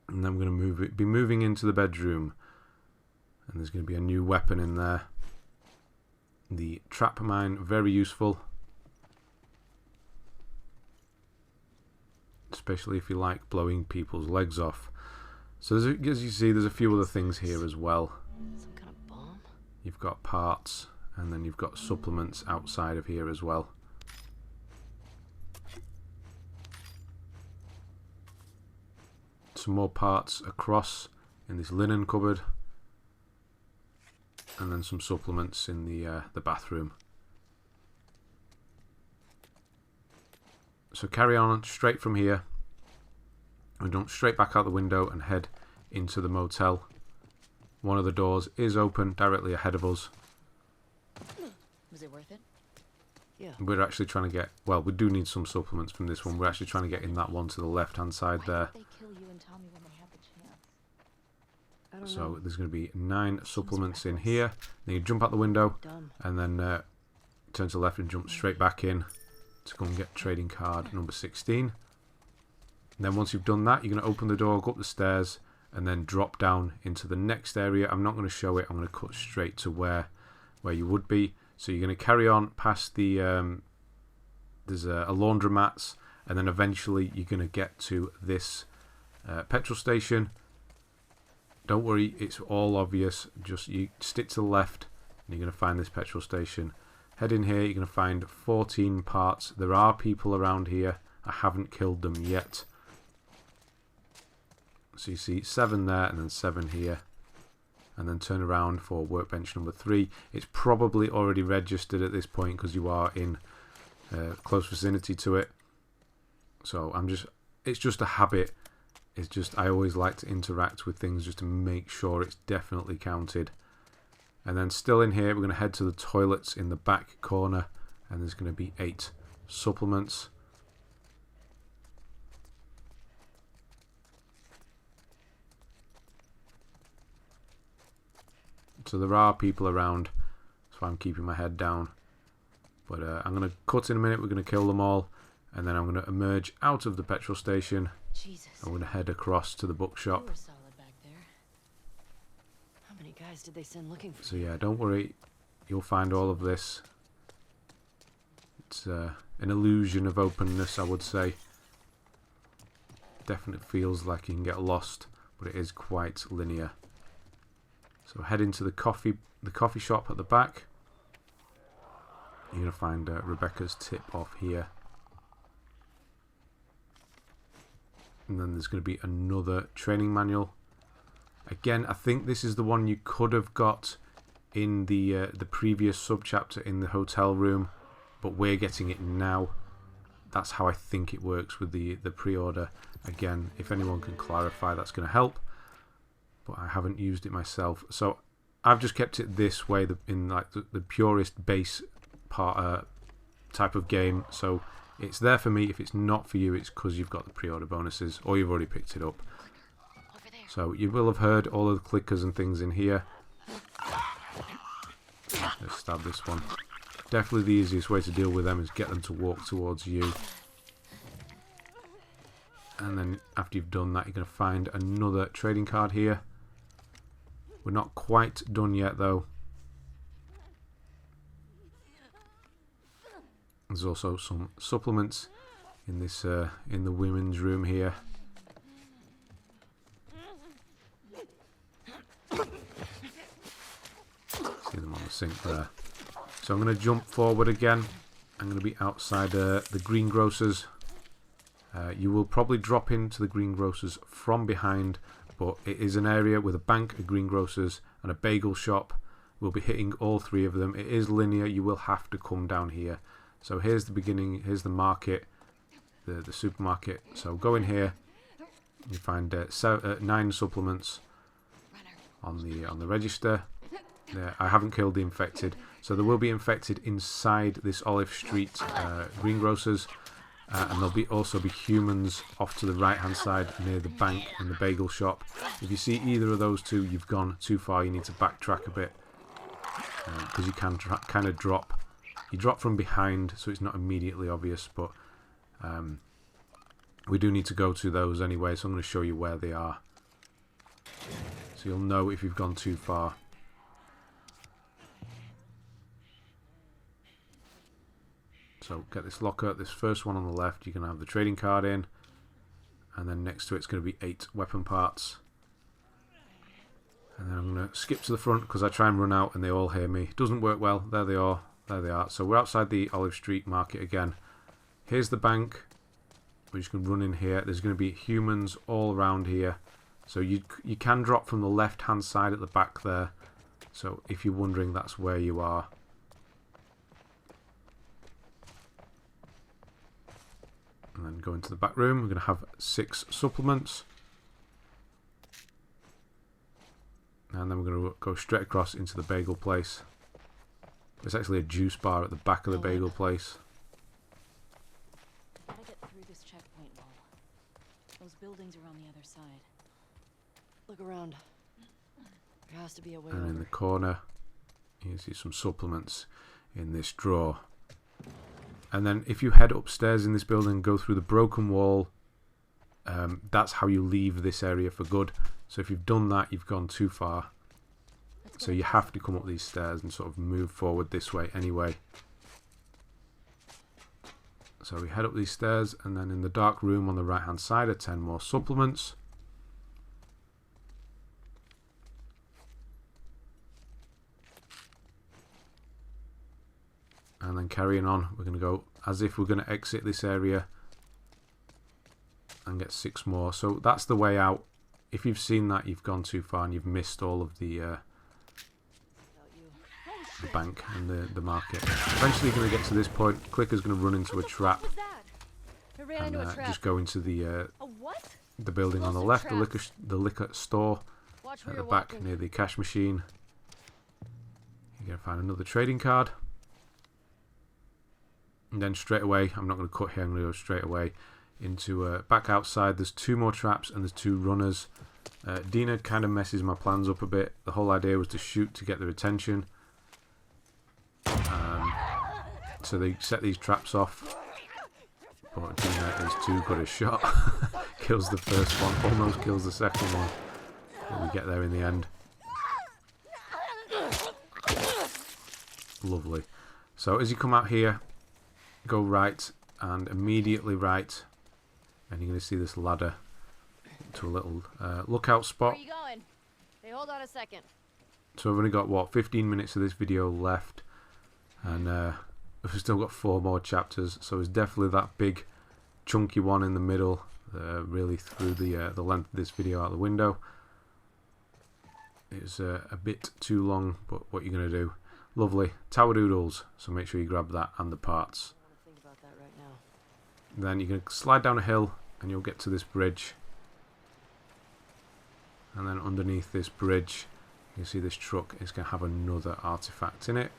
And then we're going to be moving into the bedroom, and there's going to be a new weapon in there. The trap mine, very useful, especially if you like blowing people's legs off. So as you see, there's a few other things here as well. Some kind of bomb? You've got parts, and then you've got supplements outside of here as well. Some more parts across in this linen cupboard, and then some supplements in the bathroom. So carry on straight from here, and jump straight back out the window and head into the motel. One of the doors is open directly ahead of us. Was it worth it? Yeah. We're actually trying to get, well, we do need some supplements from this one. We're actually trying to get in that one to the left hand side there. They kill you and tell me when they have the chance. I don't So know. there's going to be 9 supplements in here. Then you jump out the window, Dumb. and then turn to the left and jump straight back in to go and get trading card number 16. And then once you've done that, you're going to open the door, go up the stairs, and then drop down into the next area. I'm not going to show it. I'm going to cut straight to where you would be. So you're going to carry on past the there's a laundromat, and then eventually you're going to get to this petrol station. Don't worry, it's all obvious. Just you stick to the left, and you're going to find this petrol station. Head in here. You're going to find 14 parts. There are people around here. I haven't killed them yet. So you see 7 there, and then 7 here. And then turn around for workbench number 3. It's probably already registered at this point because you are in close vicinity to it. So it's just a habit. It's just, I always like to interact with things just to make sure it's definitely counted. And then still in here, we're going to head to the toilets in the back corner, and there's going to be 8 supplements. So there are people around, so I'm keeping my head down. But I'm going to cut in a minute, we're going to kill them all, and then I'm going to emerge out of the petrol station. Jesus. I'm going to head across to the bookshop. You were solid back there. How many guys did they send looking for So you? yeah, don't worry, you'll find all of this. It's an illusion of openness, I would say. Definitely feels like you can get lost, but it is quite linear. So head into the coffee shop at the back. You're going to find Rebecca's tip off here. And then there's going to be another training manual. Again, I think this is the one you could have got in the previous subchapter in the hotel room, but we're getting it now. That's how I think it works with the pre-order. Again, if anyone can clarify, that's going to help. But I haven't used it myself, so I've just kept it this way, in like the purest base part type of game. So it's there for me. If it's not for you, it's because you've got the pre-order bonuses or you've already picked it up. Over there. So you will have heard all of the clickers and things in here. Let's stab this one. Definitely the easiest way to deal with them is get them to walk towards you. And then after you've done that, you're going to find another trading card here. We're not quite done yet though. There's also some supplements in this in the women's room here. See them on the sink there. So I'm going to jump forward again. I'm going to be outside the greengrocers. You will probably drop into the greengrocers from behind, but it is an area with a bank, a greengrocers, and a bagel shop. we'll be hitting all 3 of them. It is linear, you will have to come down here. So here's the beginning, here's the market, the supermarket. So go in here, you find 9 supplements on the register. There, I haven't killed the infected, so there will be infected inside this Olive Street greengrocers, and there'll also be humans off to the right hand side near the bank and the bagel shop. If you see either of those 2, you've gone too far. You need to backtrack a bit, because you can kind of drop. You drop from behind, so it's not immediately obvious, but we do need to go to those anyway, so I'm going to show you where they are, so you'll know if you've gone too far. So get this locker, this first one on the left, you're going to have the trading card in, and then next to it's going to be 8 weapon parts. And then I'm going to skip to the front because I try and run out and they all hear me. It doesn't work well. There they are. There they are. So we're outside the Olive Street market again. Here's the bank. We're just going to run in here. There's going to be humans all around here. So you can drop from the left hand side at the back there. So if you're wondering, that's where you are. And then go into the back room. We're going to have 6 supplements. And then we're going to go straight across into the bagel place. There's actually a juice bar at the back of the bagel place. Gotta get through this checkpoint wall. Those buildings are on the other side. Look around. There has to be a way And over. in the corner, you can see some supplements in this drawer. And then if you head upstairs in this building, go through the broken wall, that's how you leave this area for good. So if you've done that, you've gone too far. So you have to come up these stairs and sort of move forward this way anyway. So we head up these stairs, and then in the dark room on the right hand side are 10 more supplements. And then carrying on, we're going to go as if we're going to exit this area and get 6 more. So that's the way out. If you've seen that, you've gone too far and you've missed all of the bank and the market. Eventually you're going to get to this point. Clicker's going to run into a trap and just go into the building on the left, the liquor store at the back near the cash machine. You're going to find another trading card. And then straight away, I'm not going to cut here, I'm going to go straight away into back outside. There's 2 more traps and there's 2 runners. Dina kind of messes my plans up a bit. The whole idea was to shoot to get their attention. So they set these traps off. But Dina is too good a shot. Kills the first one, almost kills the second one. But we get there in the end. Lovely. So as you come out here, go right and immediately right, and you're going to see this ladder to a little lookout spot. Where are you going? Hey, hold on a second. So we've only got, what, 15 minutes of this video left, and we've still got 4 more chapters, so it's definitely that big chunky one in the middle, really threw the length of this video out the window. It's a bit too long, but what you're going to do. Lovely. Tower Doodles, so make sure you grab that and the parts. Then you're going to slide down a hill and you'll get to this bridge. And then underneath this bridge, you see this truck is going to have another artifact in it.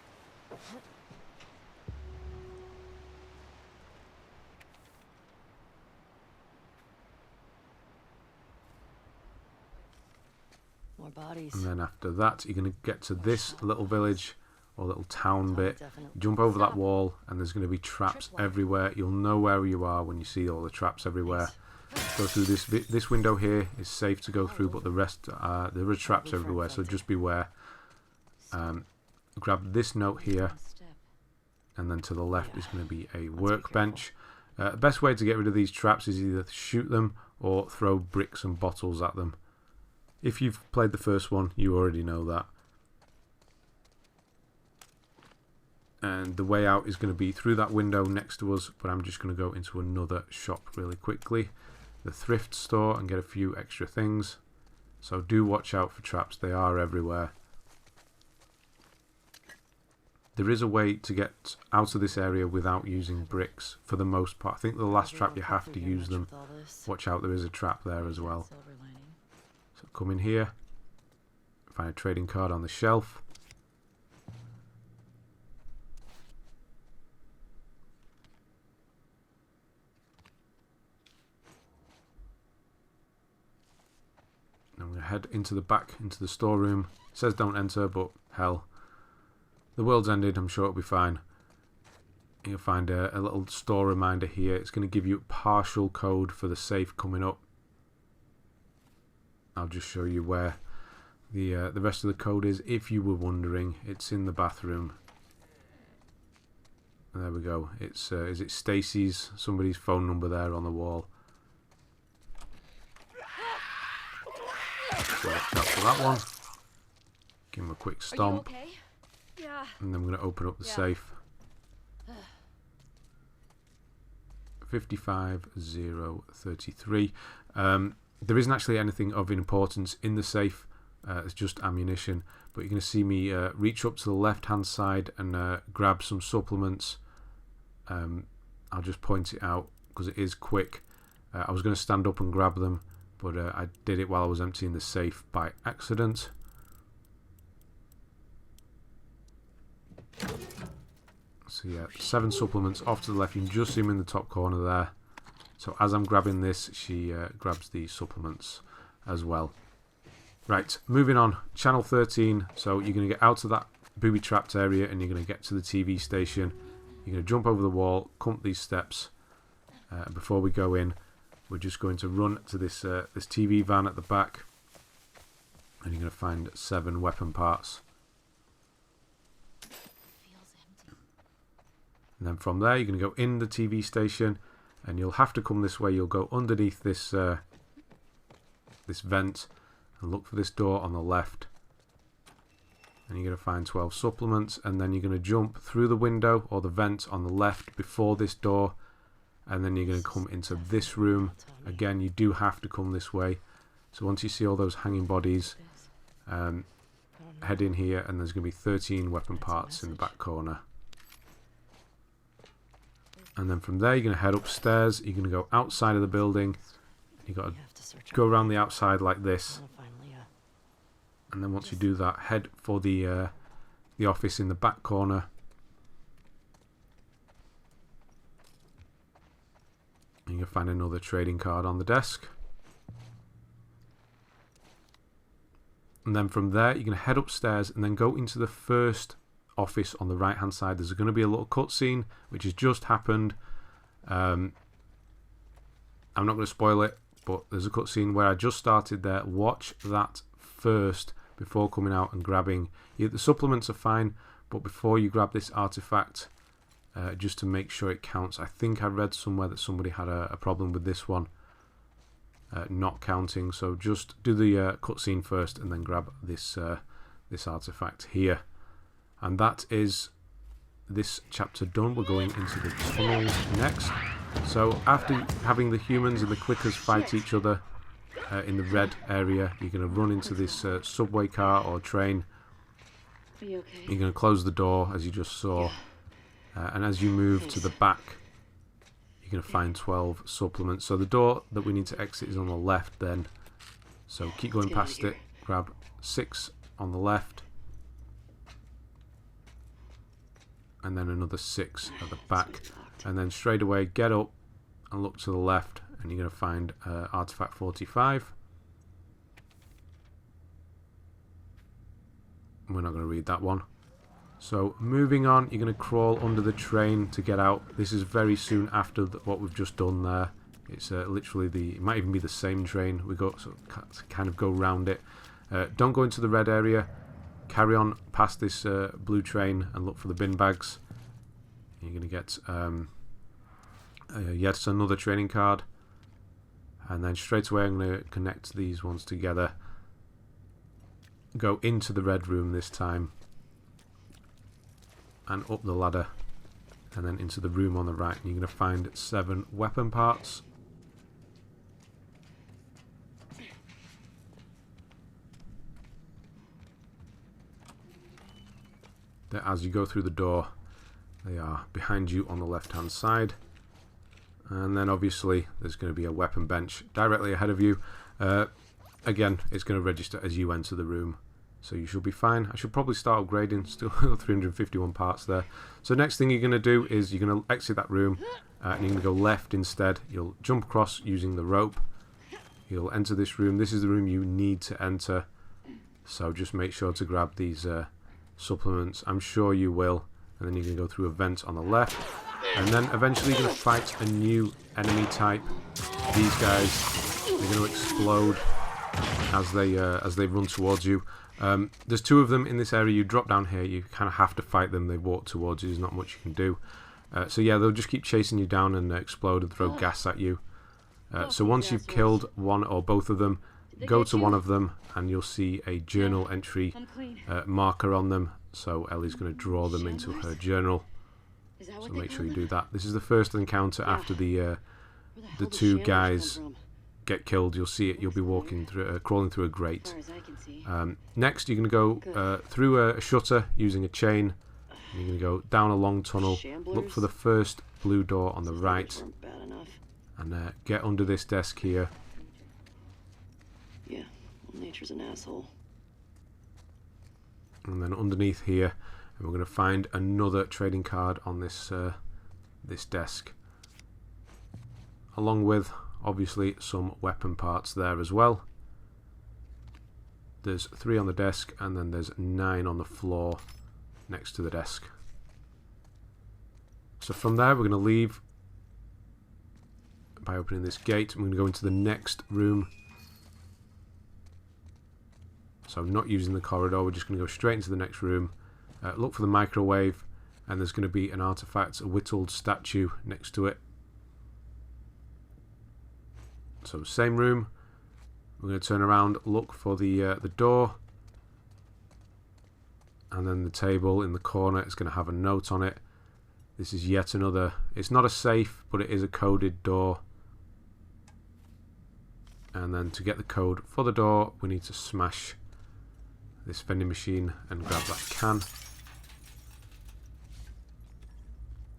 More bodies. And then after that, you're going to get to this little village or little town bit. Jump over that wall and there's going to be traps everywhere. You'll know where you are when you see all the traps everywhere. Go through this window here is safe to go through, but the rest there are traps everywhere, so just beware. Grab this note here, and then to the left is going to be a workbench. The best way to get rid of these traps is either shoot them or throw bricks and bottles at them. If you've played the first one, you already know that. And the way out is going to be through that window next to us, but I'm just going to go into another shop really quickly, the thrift store, and get a few extra things. So do watch out for traps, they are everywhere. There is a way to get out of this area without using bricks for the most part. I think the last trap you have to use them. Watch out, there is a trap there as well. So come in here, find a trading card on the shelf. And I'm going to head into the back, into the storeroom. It says don't enter, but hell. The world's ended, I'm sure it'll be fine. You'll find a little store reminder here. It's going to give you a partial code for the safe coming up. I'll just show you where the rest of the code is. If you were wondering, it's in the bathroom. There we go. It's is it Stacy's? Somebody's phone number there on the wall. So watch out for that one. Give him a quick stomp. Okay? Yeah. And then I'm going to open up the safe. 55033. There isn't actually anything of importance in the safe. It's just ammunition. But you're going to see me reach up to the left hand side and grab some supplements. I'll just point it out because it is quick. I was going to stand up and grab them, but I did it while I was emptying the safe by accident. So yeah, 7 supplements off to the left. You can just see them in the top corner there. So as I'm grabbing this, she grabs the supplements as well. Right, moving on. Channel 13. So you're going to get out of that booby-trapped area and you're going to get to the TV station. You're going to jump over the wall, come up these steps. Before we go in, we're just going to run to this this TV van at the back. And you're going to find 7 weapon parts. And then from there, you're going to go in the TV station, and you'll have to come this way. You'll go underneath this this vent and look for this door on the left. And you're going to find 12 supplements, and then you're going to jump through the window or the vent on the left before this door, and then you're going to come into this room. Again, you do have to come this way. So once you see all those hanging bodies, head in here, and there's going to be 13 weapon parts in the back corner. And then from there, you're going to head upstairs. You're going to go outside of the building. You've got to go around the outside like this. And then once you do that, head for the office in the back corner. And you'll find another trading card on the desk. And then from there, you're going to head upstairs and then go into the first office on the right hand side. There's going to be a little cutscene which has just happened. I'm not going to spoil it, but there's a cutscene where I just started there. Watch that first before coming out and grabbing. The supplements are fine, but before you grab this artifact, just to make sure it counts. I think I read somewhere that somebody had a problem with this one not counting, so just do the cutscene first and then grab this this artifact here. And that is this chapter done. We're going into the tunnels next. So after having the humans and the clickers fight each other in the red area, you're going to run into this subway car or train. Are you okay? You're going to close the door as you just saw. And as you move to the back, you're going to find 12 supplements. So the door that we need to exit is on the left then. So keep going past it. Grab 6 on the left. And then another 6 at the back, and then straight away get up and look to the left, and you're going to find Artifact 45. We're not going to read that one. So moving on, you're going to crawl under the train to get out. This is very soon after what we've just done there. It's literally it might even be the same train. We go kind of go round it. Don't go into the red area. Carry on past this blue train and look for the bin bags. You're going to get yet another training card. And then straight away I'm going to connect these ones together. Go into the red room this time. And up the ladder. And then into the room on the right. And you're going to find 7 weapon parts. that as you go through the door, they are behind you on the left hand side. And then obviously there's going to be a weapon bench directly ahead of you. Again, it's going to register as you enter the room, so you should be fine. I should probably start upgrading, still 351 parts there. So next thing you're going to do is you're going to exit that room, and you're going to go left instead. You'll jump across using the rope. You'll enter this room. This is the room you need to enter, so just make sure to grab these supplements. I'm sure you will. And then you're going to go through a vent on the left, and then eventually you're going to fight a new enemy type. These guys, they're going to explode as they run towards you. There's two of them in this area. You drop down here, you kind of have to fight them. They walk towards you. There's not much you can do. So yeah, they'll just keep chasing you down and explode and throw gas at you. So once you've killed one or both of them, go to one of them and you'll see a journal entry marker on them. So Ellie's going to draw them into her journal. So make sure you do that. This is the first encounter after the two guys get killed. You'll see it. You'll be walking through, crawling through a grate. Next, you're going to go through a shutter using a chain. You're going to go down a long tunnel. Look for the first blue door on the right, and get under this desk here. Yeah, well, nature's an asshole. And then underneath here, and we're going to find another trading card on this this desk, along with obviously some weapon parts there as well. There's 3 on the desk, and then there's 9 on the floor next to the desk. So from there we're going to leave by opening this gate. I'm going to go into the next room. So I'm not using the corridor, we're just going to go straight into the next room. Look for the microwave, and there's going to be an artifact, a whittled statue next to it. So same room, we're going to turn around, look for the door, and then the table in the corner is going to have a note on it. This is yet another, it's not a safe, but it is a coded door. And then to get the code for the door, we need to smash this vending machine and grab that can.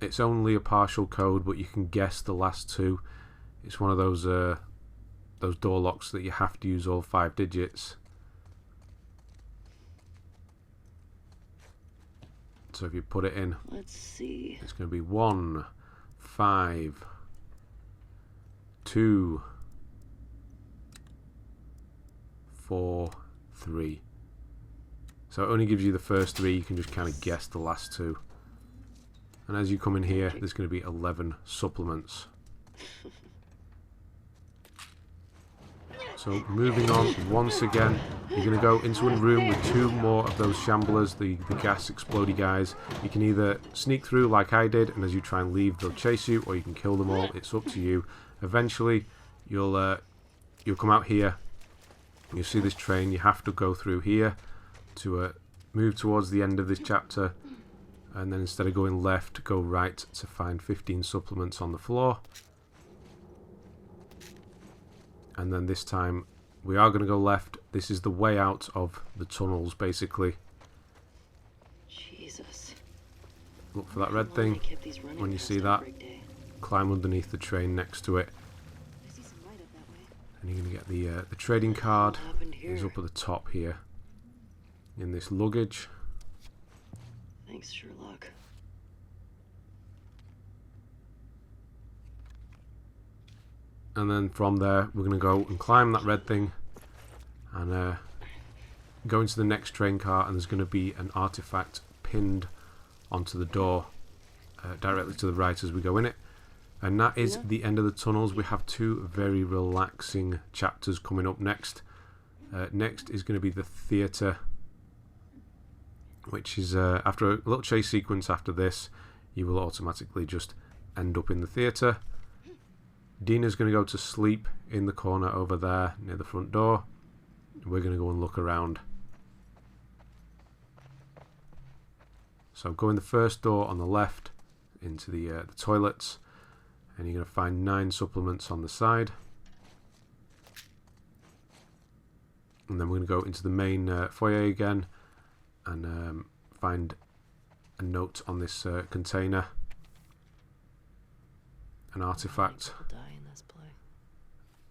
It's only a partial code, but you can guess the last 2. It's one of those door locks that you have to use all 5 digits. So if you put it in, let's see, it's going to be 1, 5, 2, 4, 3. So it only gives you the first 3, you can just kind of guess the last 2. And as you come in here, there's going to be 11 supplements. So moving on, once again, you're going to go into a room with 2 more of those shamblers, the gas explodey guys. You can either sneak through like I did, and as you try and leave, they'll chase you, or you can kill them all. It's up to you. Eventually, you'll come out here. You'll see this train. You have to go through here to move towards the end of this chapter, and then instead of going left, go right to find 15 supplements on the floor. And then this time we are going to go left. This is the way out of the tunnels, basically. Jesus. Look for that red thing. When you see that, climb underneath the train next to it, and you're going to get the trading card. It's up at the top here in this luggage. Thanks, Sherlock. And then from there, we're going to go and climb that red thing and go into the next train car, and there's going to be an artifact pinned onto the door directly to the right as we go in it. And that is the end of the tunnels. We have 2 very relaxing chapters coming up next. Next is going to be the theatre, which is after a little chase sequence after this, you will automatically just end up in the theatre. Dina's going to go to sleep in the corner over there near the front door. We're going to go and look around. So go in the first door on the left into the toilets, and you're going to find 9 supplements on the side. And then we're going to go into the main foyer again and find a note on this container. An artifact. People die in this play.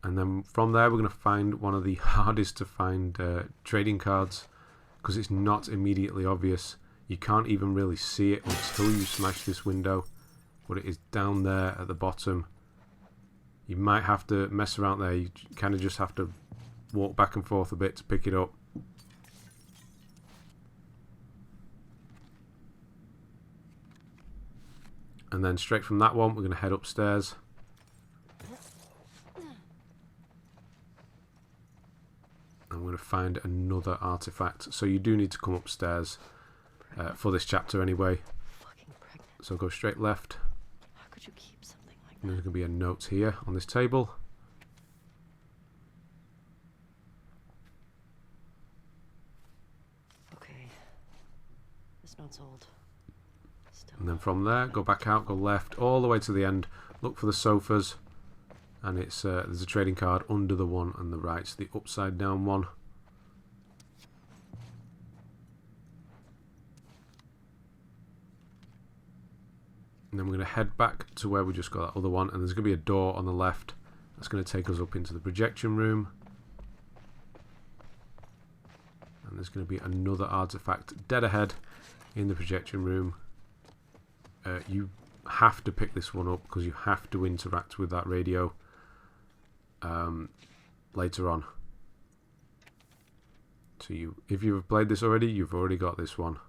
And then from there we're going to find one of the hardest to find trading cards, because it's not immediately obvious. You can't even really see it until you smash this window, but it is down there at the bottom. You might have to mess around there. You kind of just have to walk back and forth a bit to pick it up. And then straight from that one we're going to head upstairs. I'm going to find another artifact. So you do need to come upstairs for this chapter anyway. So go straight left. How could you keep something like And there's going to be a note here on this table. Okay. This note's old. Still And then from there, go back out, go left, all the way to the end. Look for the sofas. And it's there's a trading card under the one on the right. It's the upside down one. And then we're going to head back to where we just got that other one. And there's going to be a door on the left. That's going to take us up into the projection room. And there's going to be another artifact dead ahead in the projection room. You have to pick this one up because you have to interact with that radio later on. So if you've played this already, you've already got this one.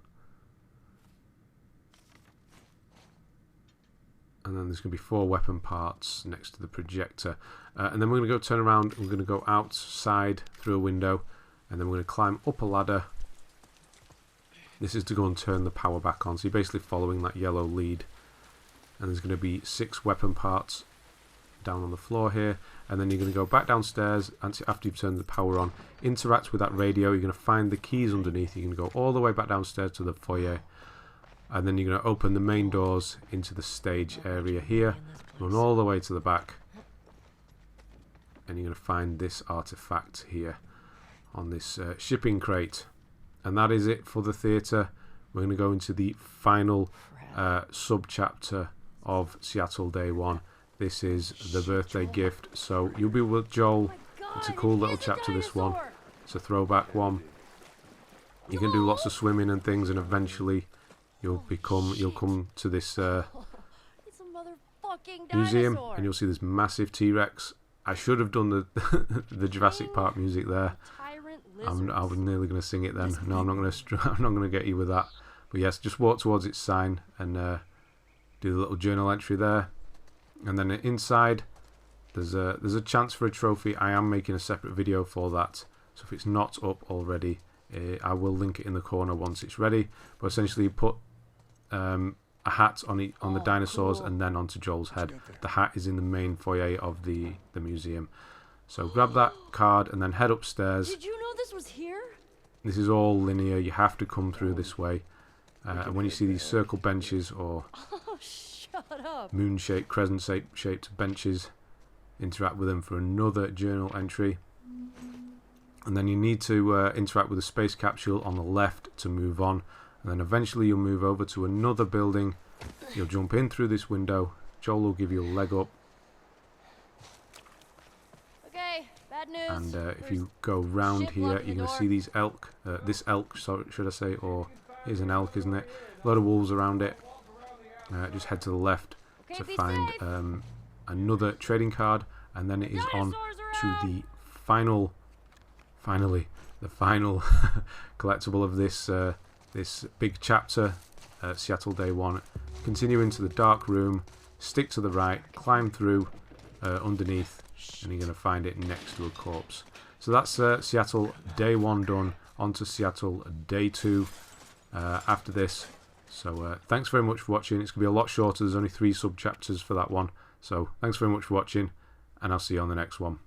And then there's going to be 4 weapon parts next to the projector. And then we're going to go turn around. We're going to go outside through a window. And then we're going to climb up a ladder. This is to go and turn the power back on. So you're basically following that yellow lead. And there's going to be 6 weapon parts down on the floor here. And then you're going to go back downstairs after you've turned the power on. Interact with that radio. You're going to find the keys underneath. You're going to go all the way back downstairs to the foyer. And then you're going to open the main doors into the stage area here. Run all the way to the back. And you're going to find this artifact here on this shipping crate. And that is it for the theatre. We're going to go into the final sub-chapter of Seattle Day 1. This is the birthday gift. So you'll be with Joel. It's a cool little chapter, this one. It's a throwback one. You can do lots of swimming and things, and eventually you'll come to this It's a motherfucking museum, dinosaur. and you'll see this massive T-Rex. I should have done the the Jurassic Park music there. Tyrant I was lizards. nearly going to sing it then. No, I'm not going to. I'm not going to get you with that. But yes, just walk towards its sign and do the little journal entry there. And then inside, there's a chance for a trophy. I am making a separate video for that. So if it's not up already, I will link it in the corner once it's ready. But essentially, you put a hat on the dinosaurs, cool. and then onto Joel's head. The hat is in the main foyer of the museum. So grab that card and then head upstairs. Did you know this was here? This is all linear. You have to come through this way. And when you see these circle benches or Oh, shut up. moon-shaped, crescent-shaped benches, interact with them for another journal entry. And then you need to interact with the space capsule on the left to move on. And then eventually you'll move over to another building. You'll jump in through this window. Joel will give you a leg up. Okay, bad news. And if you go round here, you're going to see these elk. This elk, should I say, or is an elk, isn't it? A lot of wolves around it. Just head to the left to find another trading card, and then it is on to the final collectible of this this big chapter, Seattle Day 1. Continue into the dark room, stick to the right, climb through underneath, and you're going to find it next to a corpse. So that's Seattle Day 1 done. On to Seattle Day 2 after this. So thanks very much for watching. It's going to be a lot shorter. There's only 3 sub-chapters for that one. So thanks very much for watching, and I'll see you on the next one.